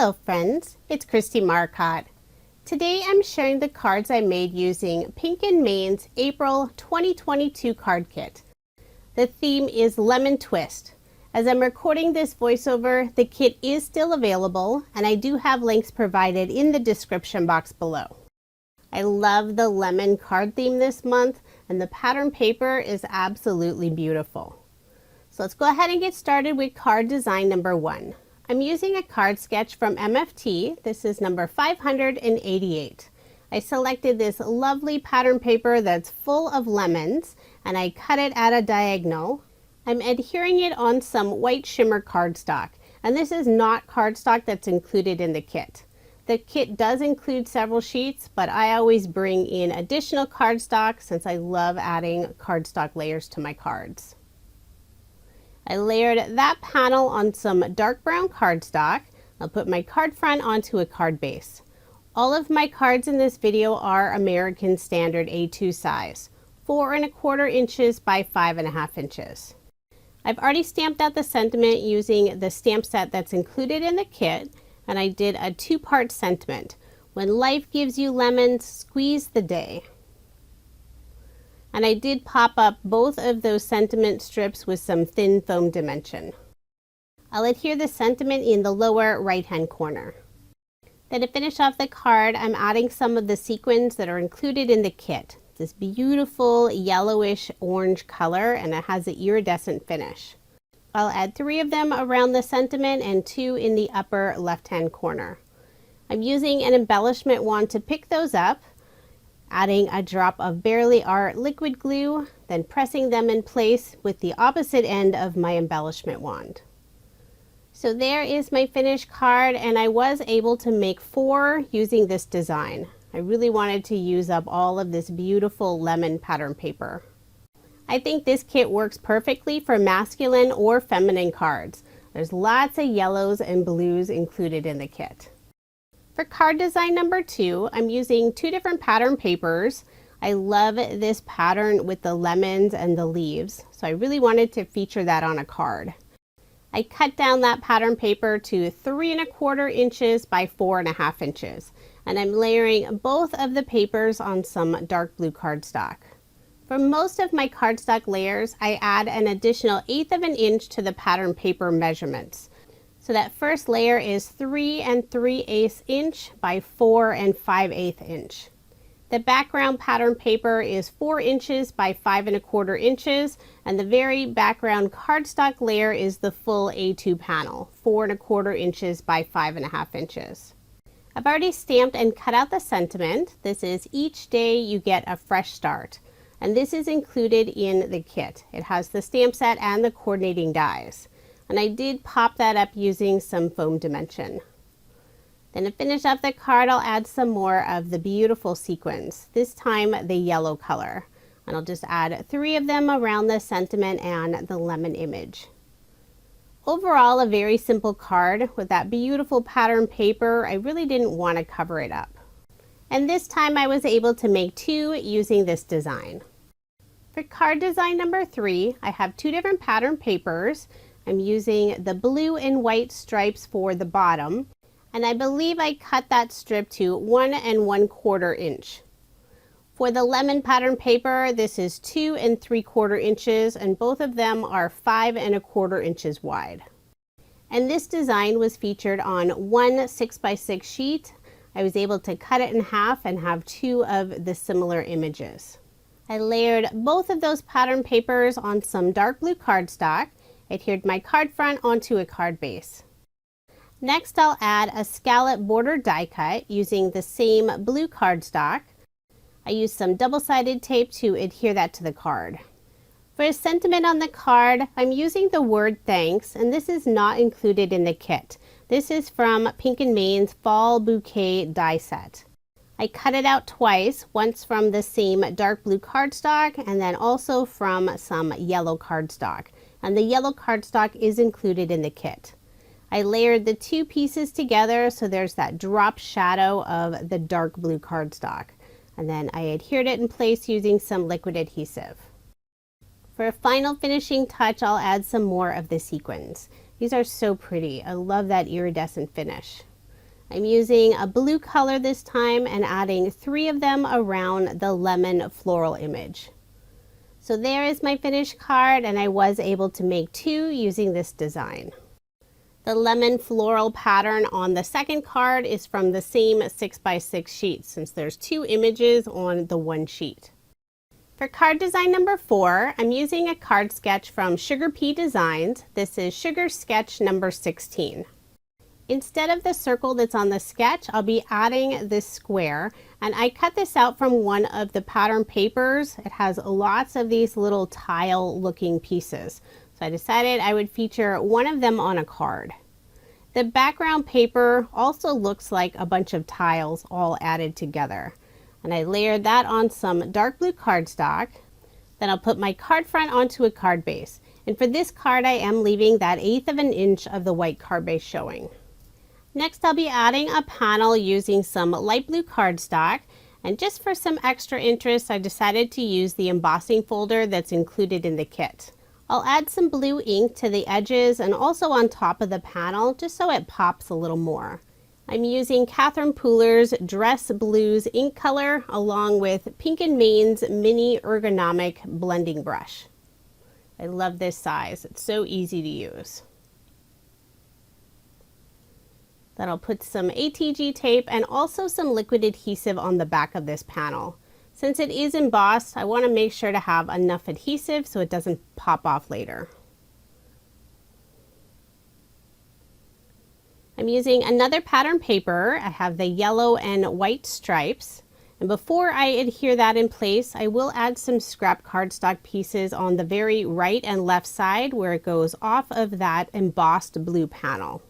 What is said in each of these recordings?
Hello friends, it's Kristie Marcotte. Today I'm sharing the cards I made using Pink & Main's April 2022 card kit. The theme is Lemon Twist. As I'm recording this voiceover, the kit is still available and I do have links provided in the description box below. I love the lemon card theme this month and the pattern paper is absolutely beautiful. So let's go ahead and get started with card design number 1. I'm using a card sketch from MFT. This is number 588. I selected this lovely pattern paper that's full of lemons and I cut it at a diagonal. I'm adhering it on some white shimmer cardstock, and this is not cardstock that's included in the kit. The kit does include several sheets, but I always bring in additional cardstock since I love adding cardstock layers to my cards. I layered that panel on some dark brown cardstock. I'll put my card front onto a card base. All of my cards in this video are American Standard A2 size, 4 1/4 inches by 5 1/2 inches. I've already stamped out the sentiment using the stamp set that's included in the kit, and I did a 2-part sentiment. When life gives you lemons, squeeze the day. And I did pop up both of those sentiment strips with some thin foam dimension. I'll adhere the sentiment in the lower right hand corner. Then to finish off the card, I'm adding some of the sequins that are included in the kit. This beautiful yellowish orange color, and it has an iridescent finish. I'll add 3 of them around the sentiment and 2 in the upper left hand corner. I'm using an embellishment wand to pick those up, adding a drop of Barely Art liquid glue, then pressing them in place with the opposite end of my embellishment wand. So there is my finished card, and I was able to make 4 using this design. I really wanted to use up all of this beautiful lemon pattern paper. I think this kit works perfectly for masculine or feminine cards. There's lots of yellows and blues included in the kit. For card design number 2, I'm using 2 different pattern papers. I love this pattern with the lemons and the leaves, so I really wanted to feature that on a card. I cut down that pattern paper to 3 1/4 inches by 4 1/2 inches, and I'm layering both of the papers on some dark blue cardstock. For most of my cardstock layers, I add an additional 1/8 of an inch to the pattern paper measurements. So that first layer is 3 3/8 inch by 4 5/8 inch. The background pattern paper is 4 inches by 5 1/4 inches, and the very background cardstock layer is the full A2 panel, 4 1/4 inches by 5 1/2 inches. I've already stamped and cut out the sentiment. This is each day you get a fresh start, and this is included in the kit. It has the stamp set and the coordinating dies. And I did pop that up using some foam dimension. Then to finish up the card, I'll add some more of the beautiful sequins, this time the yellow color. And I'll just add 3 of them around the sentiment and the lemon image. Overall, a very simple card with that beautiful pattern paper. I really didn't want to cover it up. And this time I was able to make 2 using this design. For card design number 3, I have 2 different pattern papers. I'm using the blue and white stripes for the bottom, and I believe I cut that strip to 1 1/4 inch. For the lemon pattern paper, this is 2 3/4 inches, and both of them are 5 1/4 inches wide. And this design was featured on one 6x6 sheet. I was able to cut it in half and have 2 of the similar images. I layered both of those pattern papers on some dark blue cardstock, adhered my card front onto a card base. Next, I'll add a scallop border die cut using the same blue cardstock. I used some double-sided tape to adhere that to the card. For a sentiment on the card, I'm using the word thanks, and this is not included in the kit. This is from Pink & Main's Fall Bouquet die set. I cut it out twice, once from the same dark blue cardstock and then also from some yellow cardstock. And the yellow cardstock is included in the kit. I layered the 2 pieces together so there's that drop shadow of the dark blue cardstock. And then I adhered it in place using some liquid adhesive. For a final finishing touch, I'll add some more of the sequins. These are so pretty. I love that iridescent finish. I'm using a blue color this time and adding 3 of them around the lemon floral image. So there is my finished card, and I was able to make 2 using this design. The lemon floral pattern on the second card is from the same 6x6 sheet, since there's 2 images on the one sheet. For card design number 4, I'm using a card sketch from Sugar Pea Designs. This is Sugar Sketch number 16. Instead of the circle that's on the sketch, I'll be adding this square, and I cut this out from one of the pattern papers. It has lots of these little tile looking pieces. So I decided I would feature one of them on a card. The background paper also looks like a bunch of tiles all added together. And I layered that on some dark blue cardstock. Then I'll put my card front onto a card base. And for this card, I am leaving that 1/8 of an inch of the white card base showing. Next, I'll be adding a panel using some light blue cardstock. And just for some extra interest, I decided to use the embossing folder that's included in the kit. I'll add some blue ink to the edges and also on top of the panel, just so it pops a little more. I'm using Catherine Pooler's Dress Blues ink color along with Pink and Main's mini ergonomic blending brush. I love this size. It's so easy to use. Then I'll put some ATG tape and also some liquid adhesive on the back of this panel. Since it is embossed, I want to make sure to have enough adhesive so it doesn't pop off later. I'm using another pattern paper. I have the yellow and white stripes. And before I adhere that in place, I will add some scrap cardstock pieces on the very right and left side where it goes off of that embossed blue panel.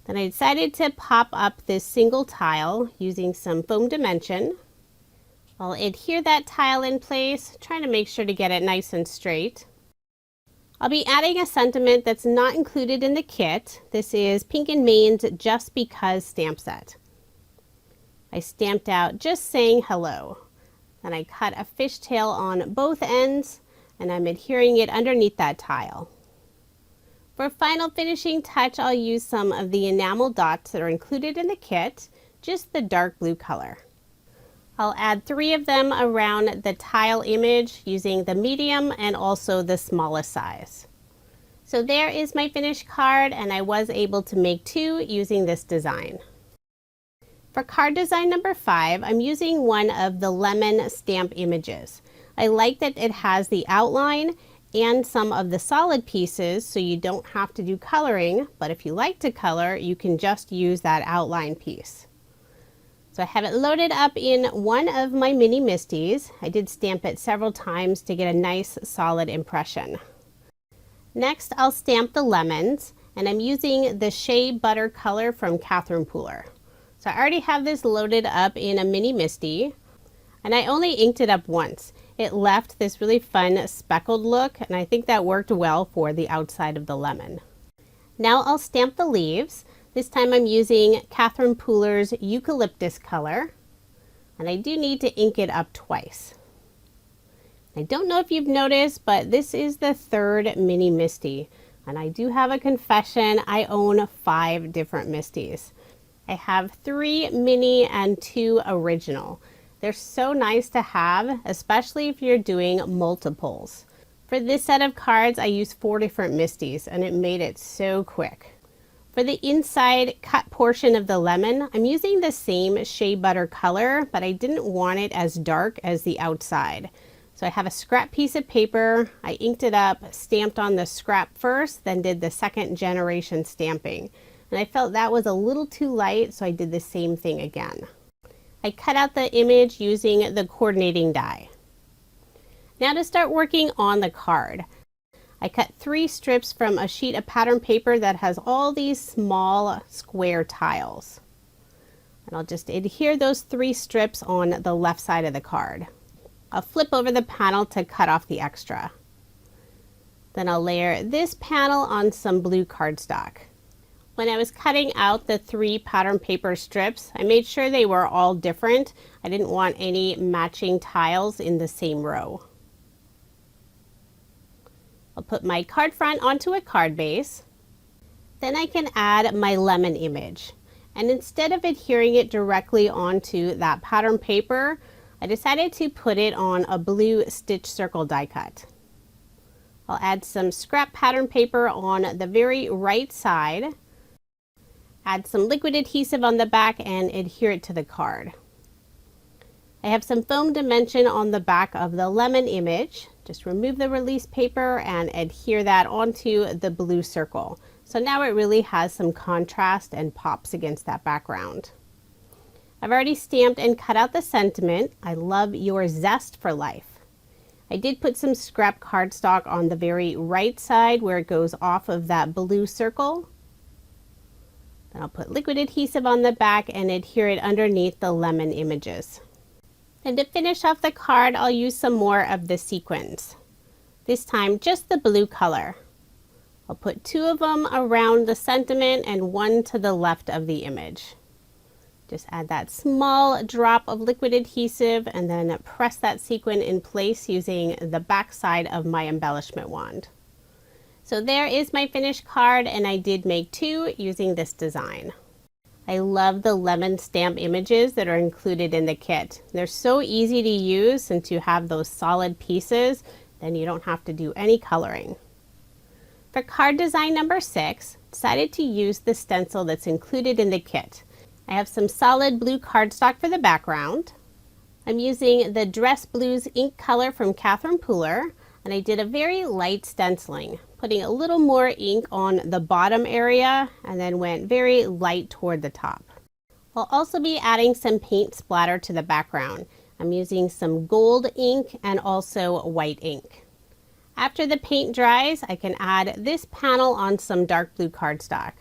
Then I decided to pop up this single tile using some foam dimension. I'll adhere that tile in place, trying to make sure to get it nice and straight. I'll be adding a sentiment that's not included in the kit. This is Pink and Main's Just Because stamp set. I stamped out just saying hello. Then I cut a fishtail on both ends, and I'm adhering it underneath that tile. For a final finishing touch, I'll use some of the enamel dots that are included in the kit, just the dark blue color. I'll add 3 of them around the tile image using the medium and also the smallest size. So there is my finished card, and I was able to make 2 using this design. For card design number 5, I'm using one of the lemon stamp images. I like that it has the outline and some of the solid pieces, so you don't have to do coloring, but if you like to color, you can just use that outline piece. So I have it loaded up in one of my mini MISTIs. I did stamp it several times to get a nice solid impression. Next, I'll stamp the lemons, and I'm using the Shea Butter color from Catherine Pooler. So I already have this loaded up in a mini MISTI, and I only inked it up once. It left this really fun speckled look, and I think that worked well for the outside of the lemon. Now I'll stamp the leaves. This time I'm using Catherine Pooler's Eucalyptus color, and I do need to ink it up twice. I don't know if you've noticed, but this is the 3rd mini MISTI, and I do have a confession. I own 5 different MISTIs. I have 3 mini and 2 original. They're so nice to have, especially if you're doing multiples. For this set of cards, I used 4 different MISTIs, and it made it so quick. For the inside cut portion of the lemon, I'm using the same Shea Butter color, but I didn't want it as dark as the outside. So I have a scrap piece of paper. I inked it up, stamped on the scrap first, then did the 2nd generation stamping. And I felt that was a little too light, so I did the same thing again. I cut out the image using the coordinating die. Now to start working on the card. I cut 3 strips from a sheet of pattern paper that has all these small square tiles. And I'll just adhere those 3 strips on the left side of the card. I'll flip over the panel to cut off the extra. Then I'll layer this panel on some blue cardstock. When I was cutting out the 3 pattern paper strips, I made sure they were all different. I didn't want any matching tiles in the same row. I'll put my card front onto a card base. Then I can add my lemon image. And instead of adhering it directly onto that pattern paper, I decided to put it on a blue stitch circle die cut. I'll add some scrap pattern paper on the very right side, add some liquid adhesive on the back and adhere it to the card. I have some foam dimension on the back of the lemon image. Just remove the release paper and adhere that onto the blue circle. So now it really has some contrast and pops against that background. I've already stamped and cut out the sentiment, "I love your zest for life." I did put some scrap cardstock on the very right side where it goes off of that blue circle. Then I'll put liquid adhesive on the back and adhere it underneath the lemon images. And to finish off the card, I'll use some more of the sequins. This time just the blue color. I'll put 2 of them around the sentiment and 1 to the left of the image. Just add that small drop of liquid adhesive and then press that sequin in place using the back side of my embellishment wand. So there is my finished card, and I did make 2 using this design. I love the lemon stamp images that are included in the kit. They're so easy to use since you have those solid pieces, then you don't have to do any coloring. For card design number 6, decided to use the stencil that's included in the kit. I have some solid blue cardstock for the background. I'm using the Dress Blues ink color from Catherine Pooler, and I did a very light stenciling, putting a little more ink on the bottom area and then went very light toward the top. I'll also be adding some paint splatter to the background. I'm using some gold ink and also white ink. After the paint dries, I can add this panel on some dark blue cardstock.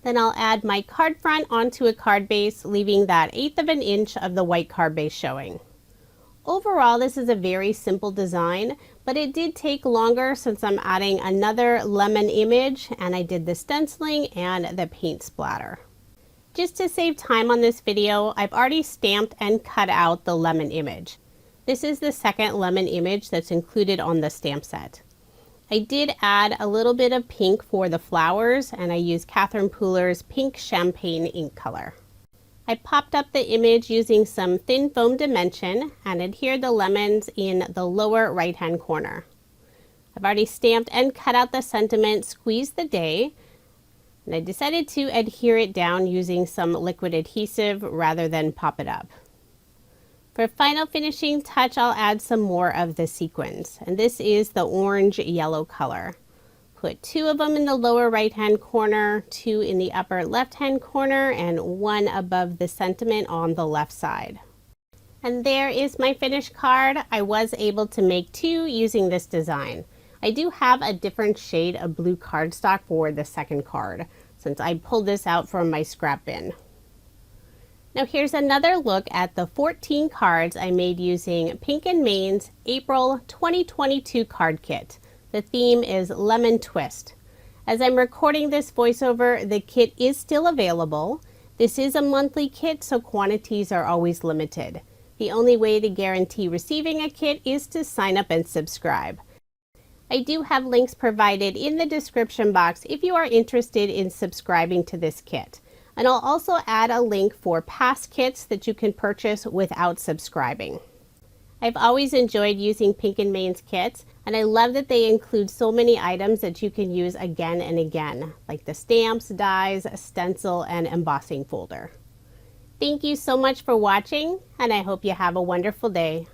Then I'll add my card front onto a card base, leaving that 1/8 of an inch of the white card base showing. Overall, this is a very simple design, but it did take longer since I'm adding another lemon image and I did the stenciling and the paint splatter. Just to save time on this video, I've already stamped and cut out the lemon image. This is the second lemon image that's included on the stamp set. I did add a little bit of pink for the flowers, and I used Catherine Pooler's pink champagne ink color. I popped up the image using some thin foam dimension and adhered the lemons in the lower right hand corner. I've already stamped and cut out the sentiment "Squeeze the Day," and I decided to adhere it down using some liquid adhesive rather than pop it up. For final finishing touch, I'll add some more of the sequins, and this is the orange yellow color. Put 2 of them in the lower right hand corner, 2 in the upper left hand corner, and 1 above the sentiment on the left side. And there is my finished card. I was able to make 2 using this design. I do have a different shade of blue cardstock for the second card, since I pulled this out from my scrap bin. Now here's another look at the 14 cards I made using Pink & Main's April 2022 card kit. The theme is Lemon Twist. As I'm recording this voiceover, the kit is still available. This is a monthly kit, so quantities are always limited. The only way to guarantee receiving a kit is to sign up and subscribe. I do have links provided in the description box if you are interested in subscribing to this kit. And I'll also add a link for past kits that you can purchase without subscribing. I've always enjoyed using Pink & Main's kits, and I love that they include so many items that you can use again and again, like the stamps, dies, stencil, and embossing folder. Thank you so much for watching, and I hope you have a wonderful day.